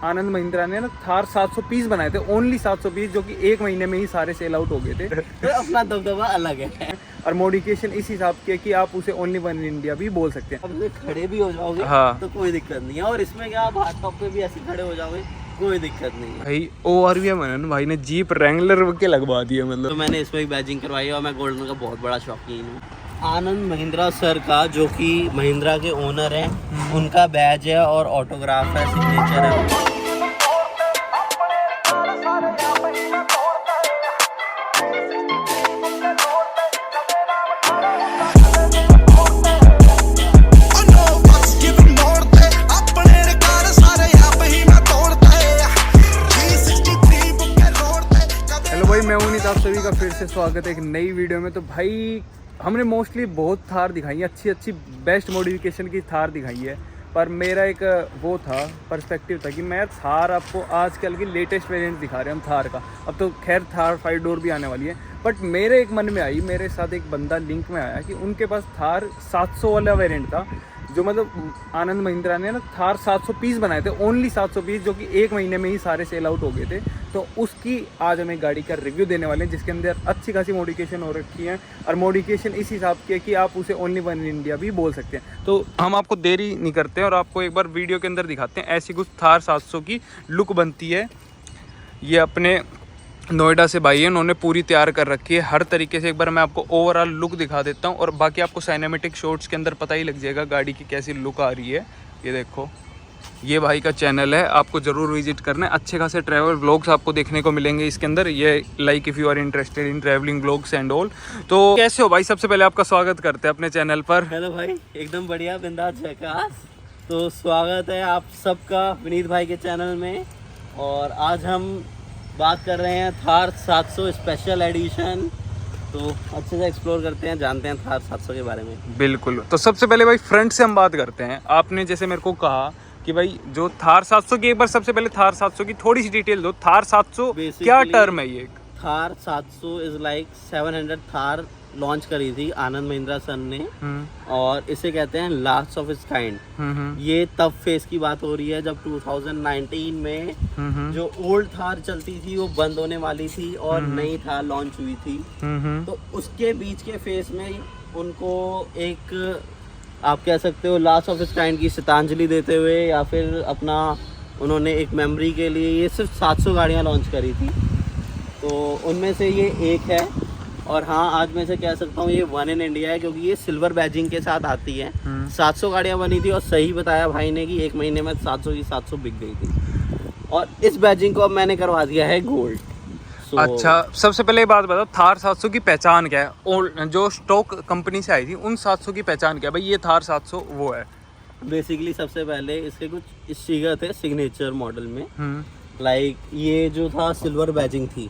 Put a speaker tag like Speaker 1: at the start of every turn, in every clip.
Speaker 1: आनंद महिंद्रा ने ना थार 700 पीस बनाए थे, ओनली 700 पीस, जो कि एक महीने में ही सारे सेल आउट हो गए थे।
Speaker 2: तो अपना दबदबा अलग है।
Speaker 1: और मॉडिफिकेशन इस हिसाब की है कि आप उसे ओनली वन इन इंडिया भी बोल सकते हैं।
Speaker 2: अब खड़े भी हो जाओगे
Speaker 1: हाँ।
Speaker 2: तो कोई दिक्कत नहीं है, और इसमें क्या आप हाथ टॉप पे भी ऐसे खड़े हो जाओगे, कोई दिक्कत नहीं है
Speaker 1: भाई। ORV मनन भाई ने जीप रैंगलर के लगवा दिया,
Speaker 2: तो
Speaker 1: मतलब
Speaker 2: मैंने इसमें भी बैजिंग करवाई है, और मैं गोल्डन का बहुत बड़ा शौकीन हूँ। आनंद महिंद्रा सर का, जो कि महिंद्रा के ओनर हैं, उनका बैज है और ऑटोग्राफ है, सिग्नेचर है।
Speaker 1: मैं उन्नीस आप सभी का फिर से स्वागत है एक नई वीडियो में। तो भाई हमने मोस्टली बहुत थार दिखाई है, अच्छी बेस्ट मॉडिफिकेशन की थार दिखाई है, पर मेरा एक वो था पर्सपेक्टिव था कि मैं थार आपको आजकल की लेटेस्ट वेरिएंट दिखा रहे हैं हम थार का। अब तो खैर थार 5 डोर भी आने वाली है, बट मेरे एक मन में आई, मेरे साथ एक बंदा लिंक में आया कि उनके पास थार 700 वाला वेरिएंट था, जो मतलब आनंद महिंद्रा ने ना थार 700 पीस बनाए थे, ओनली 700 पीस, जो कि एक महीने में ही सारे सेल आउट हो गए थे। तो उसकी आज हमें गाड़ी का रिव्यू देने वाले हैं, जिसके अंदर अच्छी खासी मॉडिफिकेशन हो रखी है, और मॉडिफिकेशन इस हिसाब की है कि आप उसे ओनली वन इन इंडिया भी बोल सकते हैं। तो हम आपको देरी नहीं करते हैं और आपको एक बार वीडियो के अंदर दिखाते हैं ऐसी कुछ थार 700 की लुक बनती है। ये अपने नोएडा से भाई है, उन्होंने पूरी तैयार कर रखी है हर तरीके से। एक बार मैं आपको ओवरऑल लुक दिखा देता हूँ, और बाकी आपको साइनेमेटिक शॉट्स के अंदर पता ही लग जाएगा गाड़ी की कैसी लुक आ रही है। ये देखो, ये भाई का चैनल है, आपको ज़रूर विजिट करना है। अच्छे खासे ट्रैवल व्लॉग्स आपको देखने को मिलेंगे इसके अंदर। ये like if you are interested in travelling vlogs and all. तो कैसे हो भाई? सबसे पहले आपका स्वागत करते हैं अपने चैनल पर।
Speaker 2: हेलो भाई, एकदम बढ़िया, बिंदास झकास। तो स्वागत है आप सबका विनीत भाई के चैनल में, और आज हम बात कर रहे हैं थार 700 स्पेशल एडिशन। तो अच्छे से एक्सप्लोर करते हैं, जानते हैं थार 700 के बारे में।
Speaker 1: बिल्कुल। तो सबसे पहले भाई फ्रंट से हम बात करते हैं। आपने जैसे मेरे को कहा कि भाई जो थार 700 की, एक बार सबसे पहले थार 700 की थोड़ी सी डिटेल दो। थार 700 क्या टर्म है ये?
Speaker 2: Thar 700 is like 700 Thar launch करी थी आनंद महिंद्रा सन ने, और इसे कहते हैं लास्ट ऑफ इट्स काइंड। ये तब फेस की बात हो रही है जब 2019 में जो ओल्ड थार चलती थी वो बंद होने वाली थी और नई थार लॉन्च हुई थी। तो उसके बीच के फेस में उनको एक, आप कह सकते हो, लास्ट ऑफ इट्स काइंड की श्रद्धांजलि देते हुए, या फिर अपना उन्होंने एक मेमोरी के लिए ये सिर्फ 700 गाड़ियाँ लॉन्च करी थी। तो उनमें से ये एक है, और हाँ, आज मैं से कह सकता हूँ ये वन इन इंडिया है, क्योंकि ये सिल्वर बैजिंग के साथ आती है। 700 गाड़ियाँ बनी थी, और सही बताया भाई ने कि एक महीने में 700 की 700 बिक गई थी, और इस बैजिंग को अब मैंने करवा दिया है गोल्ड।
Speaker 1: अच्छा, सबसे पहले बात बताओ, थार 700 की पहचान क्या है? और जो स्टॉक कंपनी से आई थी उन 700 की पहचान क्या है भाई? ये थार 700 वो है।
Speaker 2: बेसिकली सबसे पहले इसके कुछ स्टिकर थे सिग्नेचर मॉडल में। लाइक ये जो था सिल्वर बैजिंग थी,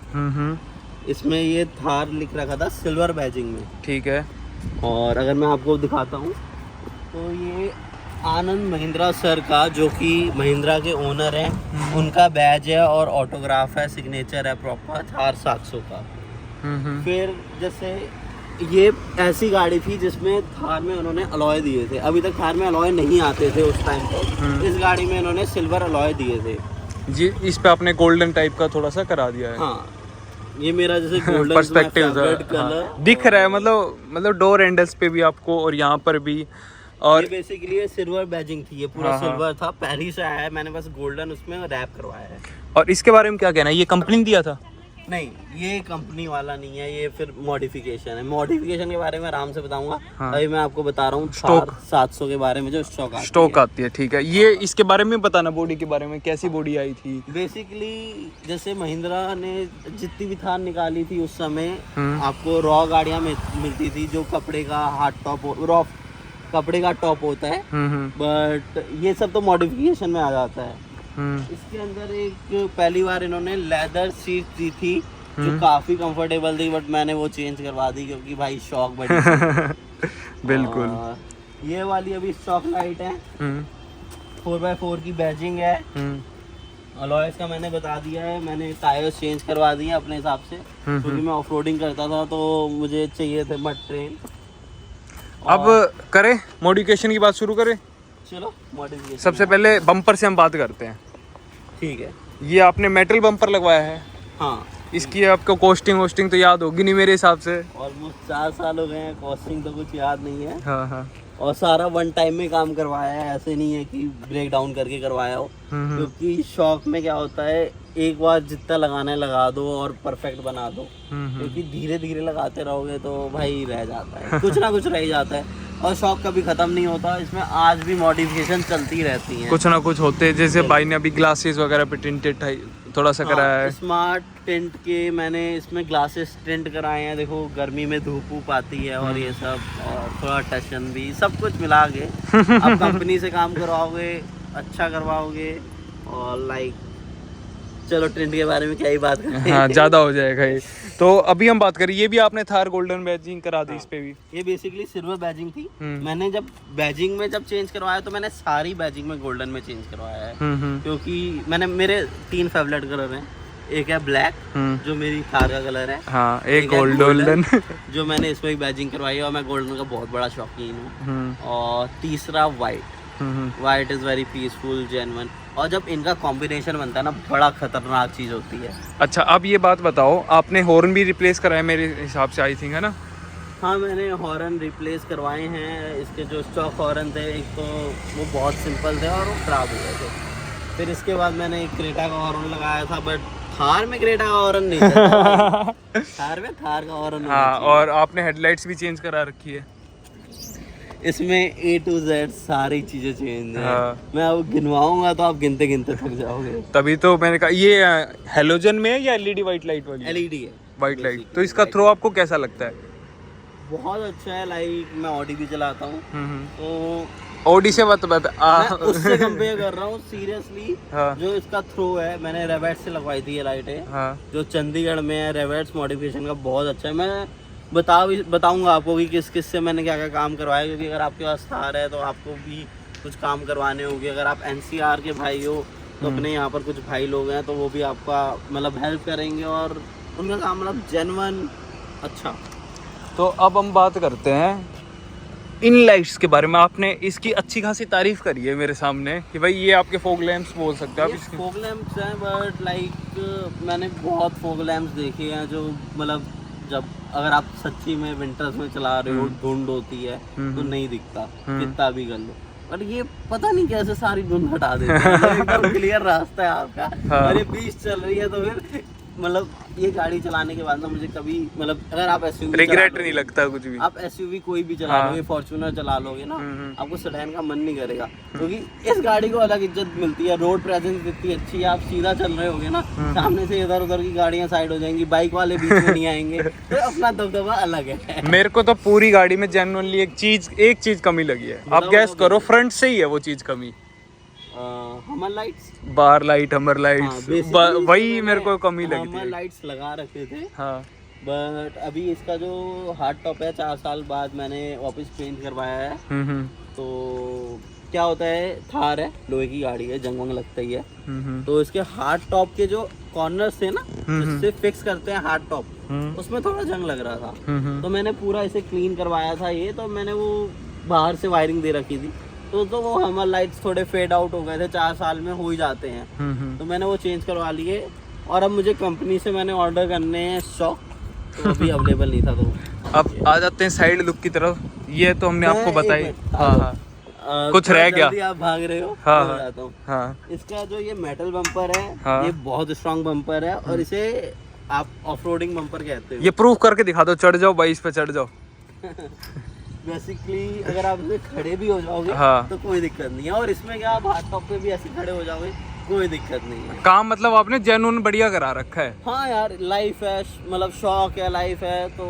Speaker 2: इसमें ये थार लिख रखा था सिल्वर बैजिंग में।
Speaker 1: ठीक है।
Speaker 2: और अगर मैं आपको दिखाता हूँ तो ये आनंद महिंद्रा सर का, जो कि महिंद्रा के ओनर हैं, उनका बैज है और ऑटोग्राफ है, सिग्नेचर है प्रॉपर थार 700 का। फिर जैसे ये ऐसी गाड़ी थी जिसमें थार में उन्होंने अलॉय दिए थे। अभी तक थार में अलॉय नहीं आते थे उस टाइम पर, इस गाड़ी में इन्होंने सिल्वर अलॉय दिए थे
Speaker 1: जी। इस पे आपने गोल्डन टाइप का थोड़ा सा करा दिया है।
Speaker 2: हाँ, ये मेरा जैसे गोल्डन
Speaker 1: पर्सपेक्टिव
Speaker 2: कलर
Speaker 1: दिख रहा है, मतलब डोर हैंडल्स पे भी आपको और यहाँ पर भी। और
Speaker 2: ये बेसिकली ये सिल्वर बैजिंग थी, ये पूरा सिल्वर था, पहले से आया है, मैंने बस गोल्डन उसमें रैप करवाया है।
Speaker 1: और इसके बारे में क्या कहना है? ये कंपनी ने दिया था?
Speaker 2: नहीं, ये कंपनी वाला नहीं है, ये फिर मॉडिफिकेशन है। मॉडिफिकेशन के बारे में आराम से बताऊंगा। अभी मैं आपको बता रहा हूँ स्टॉक 700 के बारे में, जो स्टॉक
Speaker 1: आती है। ठीक है, ये इसके बारे में बताना, बॉडी के बारे में, कैसी बॉडी आई थी?
Speaker 2: बेसिकली जैसे महिंद्रा ने जितनी भी थार निकाली थी उस समय आपको रॉ गाड़ियाँ मिलती थी, जो कपड़े का हार्ड टॉप, रॉ कपड़े का टॉप होता है, बट ये सब तो मॉडिफिकेशन में आ जाता है। इसके अंदर एक पहली बार इन्होंने लेदर सीट दी थी, जो काफी कंफर्टेबल थी, बट मैंने वो चेंज करवा दी क्योंकि भाई शौक बड़ी
Speaker 1: बिल्कुल।
Speaker 2: ये वाली अभी स्टॉक लाइट है, 4x4 की बैजिंग है। अलॉयस का मैंने बता दिया है, मैंने टायर्स चेंज करवा दिए अपने हिसाब से, क्योंकि मैं ऑफ रोडिंग करता था तो मुझे चाहिए थे मड ट्रेन।
Speaker 1: अब करें मॉडिफिकेशन की बात शुरू करें?
Speaker 2: चलो मॉडिफिकेशन।
Speaker 1: सबसे पहले बम्पर से हम बात करते हैं।
Speaker 2: ठीक है।
Speaker 1: ये आपने मेटल बम्पर लगवाया है।
Speaker 2: हाँ,
Speaker 1: इसकी आपको कॉस्टिंग तो याद होगी नहीं मेरे हिसाब से।
Speaker 2: ऑलमोस्ट 4 साल हो गए हैं, कॉस्टिंग तो कुछ याद नहीं है।
Speaker 1: हाँ हाँ।
Speaker 2: और सारा वन टाइम में काम करवाया है, ऐसे नहीं है कि ब्रेक डाउन करके करवाया हो। क्योंकि शॉक में क्या होता है, एक बार जितना लगाना है लगा दो और परफेक्ट बना दो। क्योंकि धीरे धीरे लगाते रहोगे तो भाई रह जाता है, कुछ ना कुछ रह जाता है। और शॉक कभी खत्म नहीं होता, इसमें आज भी मॉडिफिकेशन चलती रहती है,
Speaker 1: कुछ ना कुछ होते हैं। जैसे भाई ने अभी ग्लासेस वगैरह पे टिंटेड थोड़ा सा कराया है।
Speaker 2: स्मार्ट टिंट के मैंने इसमें ग्लासेस टिंट कराए हैं। देखो गर्मी में धूप वूप आती है और ये सब, और थोड़ा टशन भी, सब कुछ मिला के आप कंपनी से काम करवाओगे, अच्छा करवाओगे। और लाइक चलो टिंट के बारे में क्या ही बात करें।
Speaker 1: हाँ, ज्यादा हो जाएगा ये। तो अभी हम बात करें, ये भी आपने थार गोल्डन बैजिंग करा दी। इस पे भी
Speaker 2: ये बेसिकली सिल्वर बैजिंग थी। मैंने जब बैजिंग में चेंज करवाया तो मैंने सारी बैजिंग में गोल्डन में चेंज करवाया है। क्योंकि मेरे 3 फेवरेट कलर हैं। एक है ब्लैक, जो मेरी थार का कलर है।
Speaker 1: हाँ, एक गोल्डन
Speaker 2: जो मैंने इसमें भी बैजिंग करवाई है, और मैं गोल्डन का बहुत बड़ा शौकीन हूँ। और तीसरा white is very peaceful, genuine. और जब इनका कॉम्बिनेशन बनता है ना, बड़ा खतरनाक चीज होती है।
Speaker 1: अच्छा, अब ये बात बताओ, आपने हॉर्न भी रिप्लेस कराया मेरे हिसाब से, आई थिंक, है ना?
Speaker 2: हाँ, मैंने हॉर्न रिप्लेस करवाए हैं। इसके जो स्टॉक हॉर्न थे, एक तो वो बहुत सिंपल थे और वो खराब हो गए थे। फिर इसके बाद मैंने एक क्रेटा का हॉर्न लगाया था, बट थार में क्रेटा का हॉर्न नहीं था। थार में थार का हॉर्न।
Speaker 1: हाँ, और आपने हेडलाइट्स भी चेंज करा रखी है।
Speaker 2: इसमें A to Z सारी चीजें चेंज है। मैं अब गिनवाऊंगा तो आप गिनते गिनते थक जाओगे।
Speaker 1: तभी तो मैंने कहा, ये हेलोजन में है या एलईडी वाइट लाइट वाली?
Speaker 2: एलईडी है,
Speaker 1: वाइट लाइट। तो इसका थ्रो आपको कैसा लगता है?
Speaker 2: बहुत अच्छा है। लाइक मैं ऑडी भी चलाता हूँ, तो
Speaker 1: ऑडी से मत
Speaker 2: उससे कंपेयर कर रहा हूँ सीरियसली। जो इसका थ्रो है, मैंने रेवेट्स से लगवाई थी ये लाइटें। जो चंडीगढ़ में है, रेवेट्स मॉडिफिकेशन का बहुत अच्छा है। मैं बताऊंगा आपको कि किस किस से मैंने क्या क्या काम करवाया। क्योंकि अगर आपके पास थार है तो आपको भी कुछ काम करवाने होंगे। अगर आप NCR के भाई हो तो अपने यहाँ पर कुछ भाई लोग हैं, तो वो भी आपका मतलब हेल्प करेंगे, और उनका काम मतलब जेन्युइन अच्छा।
Speaker 1: तो अब हम बात करते हैं इन लाइट्स के बारे में। आपने इसकी अच्छी खासी तारीफ करी है मेरे सामने कि भाई ये आपके फॉग लैंप्स बोल सकते हो आप इसके।
Speaker 2: फॉग लैंप्स हैं, बट लाइक मैंने बहुत फॉग लैंप्स देखे हैं जो मतलब, जब अगर आप सच्ची में विंटर्स में चला रहे हो, धुंध होती है तो नहीं दिखता, कितना भी कर लो। पर ये पता नहीं कैसे सारी धुंध हटा देते हैं। एकदम क्लियर रास्ता है आपका। और ये 20 चल रही है, तो फिर मतलब ये गाड़ी चलाने के बाद ना मुझे कभी मतलब, अगर आप SUV
Speaker 1: रिग्रेट नहीं लगता कुछ भी।
Speaker 2: आप SUV कोई भी चला लोगे, फॉर्च्यूनर चला लोगे ना, आपको सेडान का मन नहीं करेगा। क्योंकि इस गाड़ी को अलग इज्जत मिलती है, रोड प्रेजेंस इतनी अच्छी है। आप सीधा चल रहे होगे ना, सामने से इधर उधर की गाड़ियां साइड हो जाएंगी, बाइक वाले बीच में नहीं आएंगे, तो अपना दबदबा अलग है।
Speaker 1: मेरे को तो पूरी गाड़ी में जेन्युइनली एक चीज कमी लगी है। आप गैस करो, फ्रंट से ही है वो चीज कमी।
Speaker 2: हमर लाइट्स,
Speaker 1: बार लाइट, हमर लाइट्स, वही मेरे को कमी लगी थी।
Speaker 2: हमर लाइट्स लगा रखे थे।
Speaker 1: हाँ,
Speaker 2: बट अभी इसका जो हार्ड टॉप है, 4 साल बाद मैंने वापस पेंट करवाया है। तो क्या होता है, थार है, लोहे की गाड़ी है, जंग वंग लगता ही है। तो इसके हार्ड टॉप के जो कॉर्नर्स थे ना, जिससे फिक्स करते हैं हार्ड टॉप, उसमें थोड़ा जंग लग रहा था। तो मैंने पूरा इसे क्लीन करवाया था। ये तो मैंने वो बाहर से वायरिंग दे रखी थी, तो वो हमर लाइट्स थोड़े फेड आउट हो गए थे। 4 साल में हो ही जाते हैं। तो मैंने वो चेंज करवा लिए। और अब मुझे कंपनी से मैंने ऑर्डर करने हैं शॉक, तो अभी अवेलेबल नहीं था। तो
Speaker 1: अब आ जाते हैं साइड लुक की तरफ। ये तो हमने आपको बताई। हाँ, कुछ रह गया,
Speaker 2: आप भाग रहे हो।
Speaker 1: हाँ।
Speaker 2: इसका जो ये मेटल बम्पर है, ये बहुत स्ट्रॉन्ग बम्पर है, और इसे आप ऑफ रोडिंग बम्पर कहते हो।
Speaker 1: ये प्रूफ करके दिखा दो, चढ़ जाओ भाई, इस पे चढ़ जाओ।
Speaker 2: बेसिकली अगर आप इसमें खड़े भी हो जाओगे तो कोई दिक्कत नहीं है। और इसमें क्या, आप हाथ टॉप पे भी ऐसे खड़े हो जाओगे, कोई दिक्कत नहीं है। काम मतलब आपने जेन्युइन बढ़िया करा रखा है। हाँ यार, लाइफ है, मतलब शौक है, लाइफ है, तो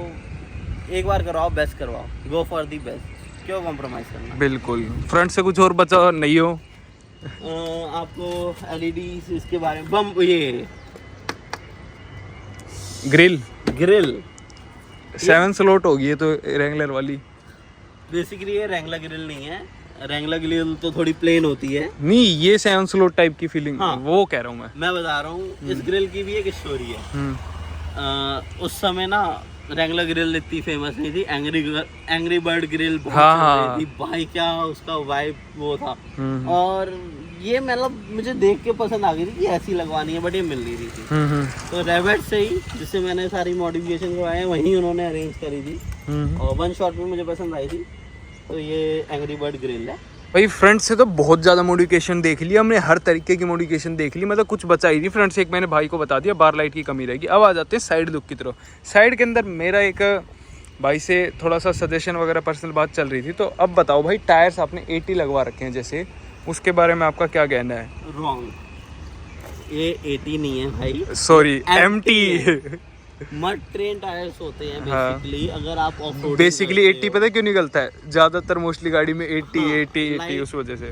Speaker 2: एक बार करवाओ, बेस्ट करवाओ, गो फॉर दी बेस्ट, क्यों कॉम्प्रोमाइज करना। बिल्कुल। फ्रंट से कुछ और बचा नहीं हो? आपको LED इसके बारे में ये ग्रिल 7 स्लॉट होगी ये तो, रेंगलर वाली। बेसिकली ये रेंगलर ग्रिल नहीं है। रेंगलर ग्रिल तो थोड़ी प्लेन होती है। नहीं, ये 7 स्लॉट टाइप की फीलिंग। हाँ, वो कह रहा हूँ मैं बता रहा हूँ। इस ग्रिल की भी एक स्टोरी है। उस समय ना रेंगलर ग्रिल इतनी फेमस नहीं थी, एंग्री बर्ड ग्रिल बहुत थी भाई, क्या उसका वाइब वो था। और ये मतलब मुझे देख के पसंद आ गई थी कि ऐसी लगवानी है, बट ये मिल नहीं रही थी। तो रेवेट से ही जिससे मैंने सारी मॉडिफिकेशन करवाए हैं वहीं उन्होंने अरेंज करी थी और वन शॉट में मुझे पसंद आई थी। तो ये एंग्री बर्ड ग्रिल है
Speaker 1: भाई। फ्रंट से तो बहुत ज़्यादा मॉडिफिकेशन देख ली हमने, हर तरीके की मॉडिफिकेशन देख ली, मतलब कुछ बचा ही नहीं। फ्रंट से एक मैंने भाई को बता दिया, बार लाइट की कमी रहेगी। अब आ जाते हैं साइड लुक की तरफ। साइड के अंदर मेरा एक भाई से थोड़ा सा सजेशन वगैरह पर्सनल बात चल रही थी। तो अब बताओ भाई, टायर्स आपने 80 लगवा रखे हैं जैसे, उसके बारे में आपका क्या कहना है?
Speaker 2: रॉन्ग, ये 80 नहीं है भाई,
Speaker 1: sorry MT।
Speaker 2: Mud train tyres होते हैं बेसिकली। अगर आप ऑफ रोड
Speaker 1: बेसिकली 80 पता है क्यों निकलता है? ज़्यादातर मोस्टली गाड़ी में 80 उस वजह से।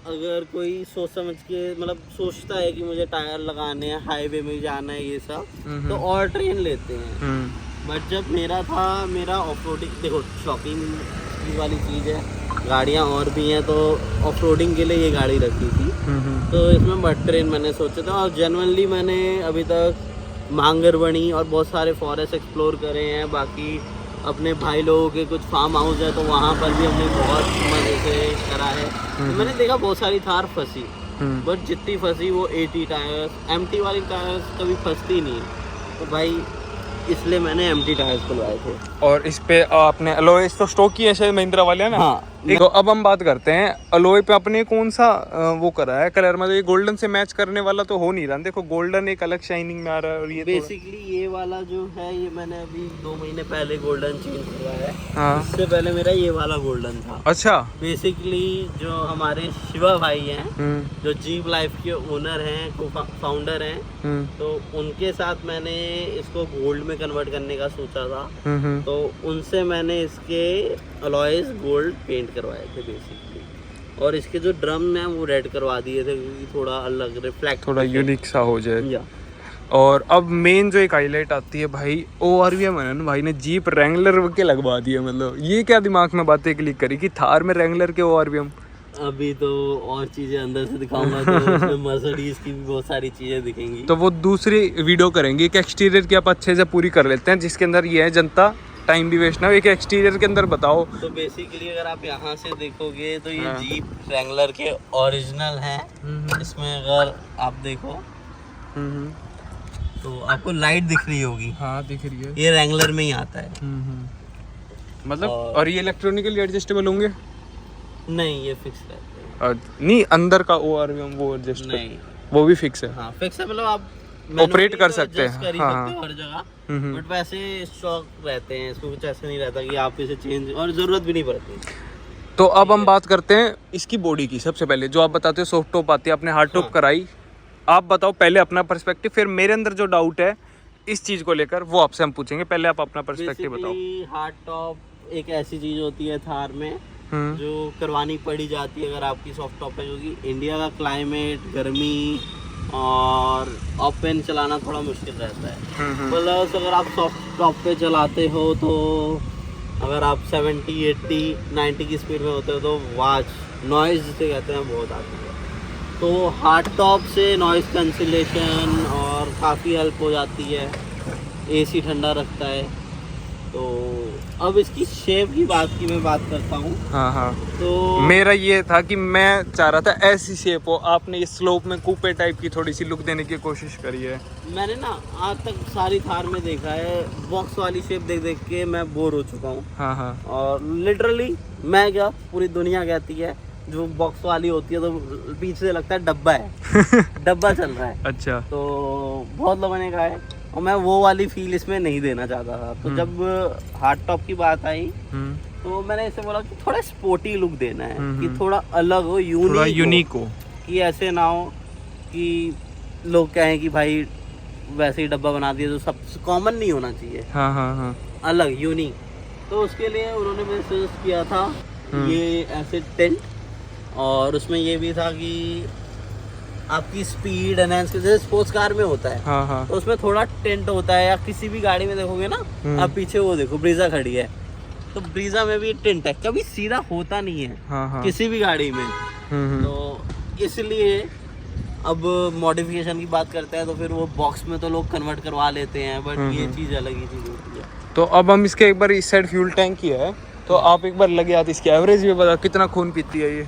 Speaker 2: अगर कोई सोच समझ के मतलब सोचता है कि मुझे टायर लगाने हैं, हाईवे में जाना है, ये सब, तो और ट्रेन लेते हैं। बट जब मेरा ऑफ रोडिंग, देखो शॉपिंग वाली चीज़ है, गाड़ियाँ और भी हैं, तो ऑफ रोडिंग के लिए ये गाड़ी रखी थी। तो इसमें मड ट्रेन मैंने सोचा था और जेन्युइनली मैंने अभी तक मांगरबनी और बहुत सारे फॉरेस्ट एक्सप्लोर करे हैं। बाकी अपने भाई लोगों के कुछ फार्म हाउस है तो वहाँ पर भी हमने बहुत मज़े से करा है। तो मैंने देखा बहुत सारी थार फंसी, बट जितनी फंसी वो 80 टायर्स, MT वाली टायर्स कभी फंसती नहीं। तो भाई इसलिए मैंने MT टायर्स खुलवाए थे।
Speaker 1: और इस पे आपने अलॉयस तो स्टॉक की है शायद महिंद्रा वाले, है ना?
Speaker 2: हाँ।
Speaker 1: तो अब हम बात करते हैं अलॉय पे अपने कौन सा वो करा है कलर, मतलब ये गोल्डन से मैच करने वाला तो हो नहीं रहा। देखो गोल्डन एक अलग शाइनिंग में आ रहा है और ये
Speaker 2: बेसिकली ये वाला जो है ये मैंने अभी 2 महीने पहले गोल्डन चेंज करवाया है।
Speaker 1: हाँ।
Speaker 2: इससे पहले मेरा ये वाला गोल्डन था।
Speaker 1: अच्छा।
Speaker 2: बेसिकली जो हमारे शिवा भाई हैं, जो जीप लाइफ के ओनर हैं, को फाउंडर हैं, तो उनके साथ मैंने इसको गोल्ड में कन्वर्ट करने का सोचा था। तो उनसे मैंने इसके अलॉयज गोल्ड पेंट करवाए थे बेसिकली, और इसके जो ड्रम हैं वो रेड करवा दिए थे क्योंकि थोड़ा अलग रिफ्लेक्ट, थोड़ा
Speaker 1: यूनिक सा हो जाए। और अब मेन जो एक हाईलाइट आती है भाई, ORVM मनन भाई ने जीप रैंगलर के लगवा दिया। मतलब ये क्या दिमाग में बातें क्लिक करी कि थार में रैंगलर के ORVM?
Speaker 2: अभी तो और चीजें अंदर से दिखाऊंगा तो उसमें मर्सिडीज की भी बहुत सारी चीजें दिखेंगी,
Speaker 1: तो वो दूसरी वीडियो करेंगे। एक एक्सटीरियर की आप अच्छे से पूरी कर लेते हैं जिसके अंदर ये है, जनता टाइम भी वेस्ट ना हो। एक एक्सटीरियर के अंदर बताओ।
Speaker 2: तो बेसिकली अगर आप यहाँ से देखोगे तो ये जीप रैंगलर के ओरिजिनल हैं। इसमें अगर आप देखो तो आपको लाइट दिख रही होगी।
Speaker 1: हाँ दिख रही है।
Speaker 2: ये रैंगलर में ही आता है।
Speaker 1: मतलब और ये इलेक्ट्रॉनिकली एडजस्टेबल होंगे?
Speaker 2: नहीं, ये फिक्स रहते हैं।
Speaker 1: नहीं, अंदर का ORVM वो एडजस्ट
Speaker 2: नहीं,
Speaker 1: वो भी फिक्स है।
Speaker 2: हाँ फिक्स है, मतलब आप
Speaker 1: ऑपरेट कर सकते हैं।
Speaker 2: कर ही सकते हो हर जगह। बट वैसे स्टॉक रहते हैं, इसको कुछ ऐसे नहीं रहता कि आप इसे चेंज, और जरूरत भी नहीं पड़ती।
Speaker 1: तो अब हम बात करते हैं इसकी बॉडी की। सबसे पहले जो आप बताते हो सॉफ्ट टॉप आती है, आपने हार्ड टॉप कराई, आप बताओ पहले अपना पर्सपेक्टिव, फिर मेरे अंदर जो डाउट है इस चीज को लेकर वो आपसे हम पूछेंगे। पहले आप अपना पर्सपेक्टिव बताओ।
Speaker 2: हार्ड टॉप एक ऐसी चीज होती है थार में जो करवानी पड़ी जाती है अगर आपकी सॉफ्ट टॉप है, क्योंकि इंडिया का क्लाइमेट, गर्मी और ओपन चलाना थोड़ा मुश्किल रहता है। प्लस अगर आप सॉफ्ट टॉप पे चलाते हो तो अगर आप 70, 80, 90 की स्पीड में होते हो तो वाच नॉइज़ जिसे कहते हैं बहुत आती है। तो हार्ड टॉप से नॉइज़ कैंसिलेशन और काफ़ी हेल्प हो जाती है, AC ठंडा रखता है। तो अब इसकी शेप की मैं बात करता हूँ।
Speaker 1: हाँ।
Speaker 2: तो
Speaker 1: मेरा ये था कि मैं चाह रहा था ऐसी शेप हो, आपने ये स्लोप में कूपे टाइप की थोड़ी सी लुक देने की कोशिश करी है।
Speaker 2: मैंने ना आज तक सारी थार में देखा है बॉक्स वाली शेप देख देख के मैं बोर हो चुका हूँ।
Speaker 1: हाँ।
Speaker 2: और लिटरली मैं क्या, पूरी दुनिया कहती है जो बॉक्स वाली होती है तो पीछे से लगता है डब्बा है डब्बा चल रहा है।
Speaker 1: अच्छा।
Speaker 2: तो बहुत लोगों ने कहा है और मैं वो वाली फील इसमें नहीं देना चाहता था। तो जब हार्ड टॉप की बात आई तो मैंने इसे बोला कि थोड़ा स्पोर्टी लुक देना है, कि थोड़ा अलग हो, यूनिक हो, कि ऐसे ना हो कि लोग कहें कि भाई वैसे ही डब्बा बना दिया, तो सब कॉमन नहीं होना चाहिए।
Speaker 1: हाँ।
Speaker 2: अलग यूनिक। तो उसके लिए उन्होंने मुझे सजेस्ट किया था ये ऐसे टेंट, और उसमें ये भी था कि आपकी स्पीड एनहांस, जैसे स्पोर्ट्स कार में होता है।
Speaker 1: हाँ।
Speaker 2: तो उसमें थोड़ा टेंट होता है, या किसी भी गाड़ी में देखोगे ना आप पीछे वो देखो ब्रीजा खड़ी है, तो ब्रीजा में भी टेंट है, कभी सीधा होता नहीं है।
Speaker 1: हाँ।
Speaker 2: किसी भी गाड़ी में। तो इसलिए अब मॉडिफिकेशन की बात करते हैं तो फिर वो बॉक्स में तो लोग कन्वर्ट करवा लेते हैं, बट ये चीज़ अलग ही चीज़ होती है।
Speaker 1: तो अब हम इसके एक बार इस साइड फ्यूल टैंक की है, तो आप एक बार लगे आते इसकी एवरेज भी बता कितना खून पीती है ये।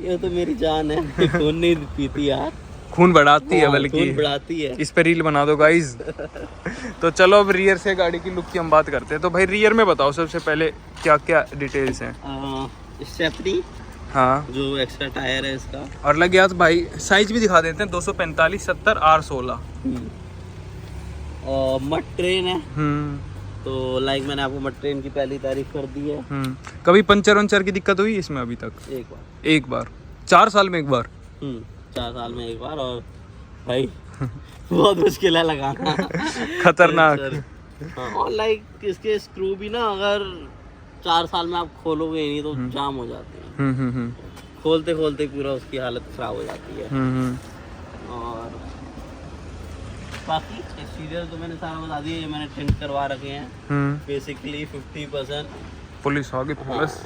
Speaker 2: ये तो मेरी जान है, खून नहीं पीती यार,
Speaker 1: खून बढ़ाती है
Speaker 2: हाँ,
Speaker 1: बल्कि।
Speaker 2: खून बढ़ाती है।
Speaker 1: इस पे रील बना दो गाइज। तो चलो अब रियर से गाड़ी की लुक की हम बात करते हैं। तो भाई रियर में बताओ सबसे पहले क्या क्या डिटेल्स हैं।
Speaker 2: स्टेपनी,
Speaker 1: हाँ,
Speaker 2: जो एक्स्ट्रा टायर है इसका,
Speaker 1: और लग गया तो भाई साइज भी दिखा देते हैं, 245 70 R16।
Speaker 2: और मड ट्रेन है,
Speaker 1: हम्म।
Speaker 2: तो लाइक मैंने आपको मड ट्रेन की पहली तारीफ कर दी है।
Speaker 1: कभी पंचर वंचर की दिक्कत हुई इसमें अभी तक? एक बार 4 साल में एक बार?
Speaker 2: 4 साल में एक बार। और भाई बहुत मुश्किल है लगाना।
Speaker 1: खतरनाक।
Speaker 2: हाँ, और लाइक इसके स्क्रू भी ना अगर 4 साल में आप खोलोगे नहीं तो जाम हो जाते हैं। खोलते खोलते पूरा उसकी हालत खराब हो जाती है। और बाकी एक्सटीरियर तो मैंने सारा बता दिया, ये मैंने टिंट करवा रखे हैं। बेसिकली 50%
Speaker 1: पुलिस होगी पुलिस।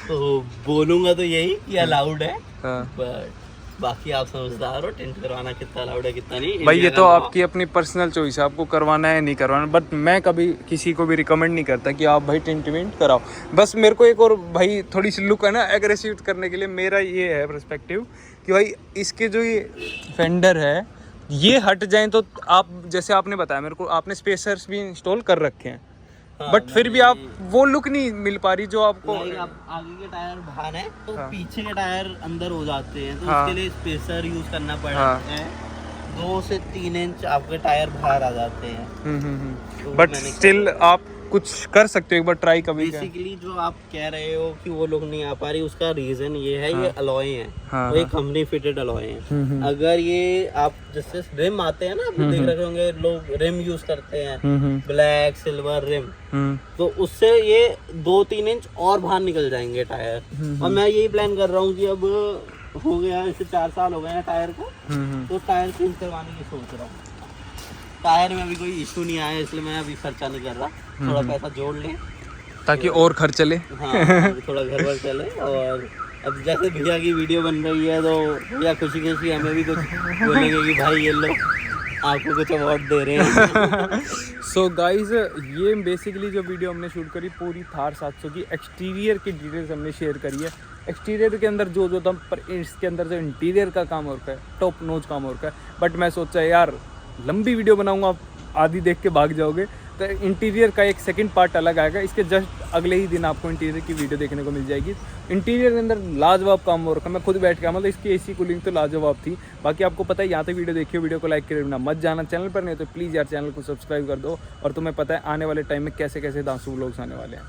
Speaker 2: तो बोलूंगा तो यही कि अलाउड है,
Speaker 1: हाँ।
Speaker 2: बट बाकी आप समझदार हो, टेंट करवाना कितना अलाउड है कितना नहीं।
Speaker 1: भाई ये
Speaker 2: इंडिया
Speaker 1: तो
Speaker 2: का
Speaker 1: आपकी अपनी पर्सनल चॉइस है, आपको करवाना है नहीं करवाना। बट मैं कभी किसी को भी रिकमेंड नहीं करता कि आप भाई टिंट विंट कराओ। बस मेरे को एक और भाई थोड़ी सी लुक है ना एग्रेसिव करने के लिए, मेरा ये है पर्सपेक्टिव कि भाई इसके जो ये फेंडर है ये हट जाएं तो आप, जैसे आपने बताया मेरे को, आपने स्पेसर्स भी इंस्टॉल कर रखे हैं,
Speaker 2: हाँ,
Speaker 1: बट फिर भी आप वो लुक नहीं मिल पा रही जो आपको।
Speaker 2: लाइक आप आगे के टायर बाहर हैं तो
Speaker 1: हाँ।
Speaker 2: पीछे के टायर अंदर हो जाते हैं, तो
Speaker 1: हाँ।
Speaker 2: उसके लिए स्पेसर यूज करना पड़ता
Speaker 1: हाँ।
Speaker 2: है। 2 से 3 इंच आपके टायर बाहर आ जाते हैं। तो
Speaker 1: बट
Speaker 2: मैंने
Speaker 1: स्टिल आप कुछ कर सकते हो, एक बार ट्राई कभी।
Speaker 2: बेसिकली जो आप कह रहे हो कि वो लोग नहीं आ पा रही, उसका रीजन ये है,
Speaker 1: हाँ।
Speaker 2: ये अलॉय है।
Speaker 1: हाँ,
Speaker 2: वो एक कंपनी फिटेड अलॉय है। अगर ये आप जैसे रिम आते हैं ना, आप देख रहे होंगे लोग रिम यूज करते हैं, ब्लैक सिल्वर रिम, तो उससे ये 2-3 इंच और बाहर निकल जाएंगे टायर। और मैं यही प्लान कर रहा हूँ कि अब हो गया इसे 4 साल हो गए हैं टायर को, तो टायर चेंज करवाने की सोच रहा हूँ। टायर में अभी कोई इशू नहीं आया, इसलिए मैं अभी खर्चा नहीं कर रहा, थोड़ा पैसा जोड़ लें
Speaker 1: ताकि और खर्च चले।
Speaker 2: हाँ, थोड़ा घर वर चले। और अब जैसे भैया की वीडियो बन रही है तो भैया खुशी खुशी हमें भी कुछ बोलेंगे कि भाई ये लो आपको कुछ अवार्ड दे रहे हैं।
Speaker 1: सो गाइज ये बेसिकली जो वीडियो हमने शूट करी पूरी थार 700 की एक्सटीरियर की डिटेल्स हमने शेयर करी है। एक्सटीरियर के अंदर जो था, पर इसके अंदर जो इंटीरियर का काम हो रखा है, टॉप नोच काम हो रखा है। बट मैं सोचा यार लंबी वीडियो बनाऊंगा, आप आधी देख के भाग जाओगे, तो इंटीरियर का एक सेकंड पार्ट अलग आएगा। इसके जस्ट अगले ही दिन आपको इंटीरियर की वीडियो देखने को मिल जाएगी। इंटीरियर के अंदर लाजवाब काम हो रखा है, मैं खुद बैठ के मतलब इसकी एसी कूलिंग तो लाजवाब थी। बाकी आपको पता है, यहाँ तक वीडियो देखियो, वीडियो को लाइक करे बिना मत जाना। चैनल पर नहीं तो प्लीज़ यार चैनल को सब्सक्राइब कर दो। और तुम्हें पता है आने वाले टाइम में कैसे कैसे दांसू व्लॉग्स आने वाले हैं।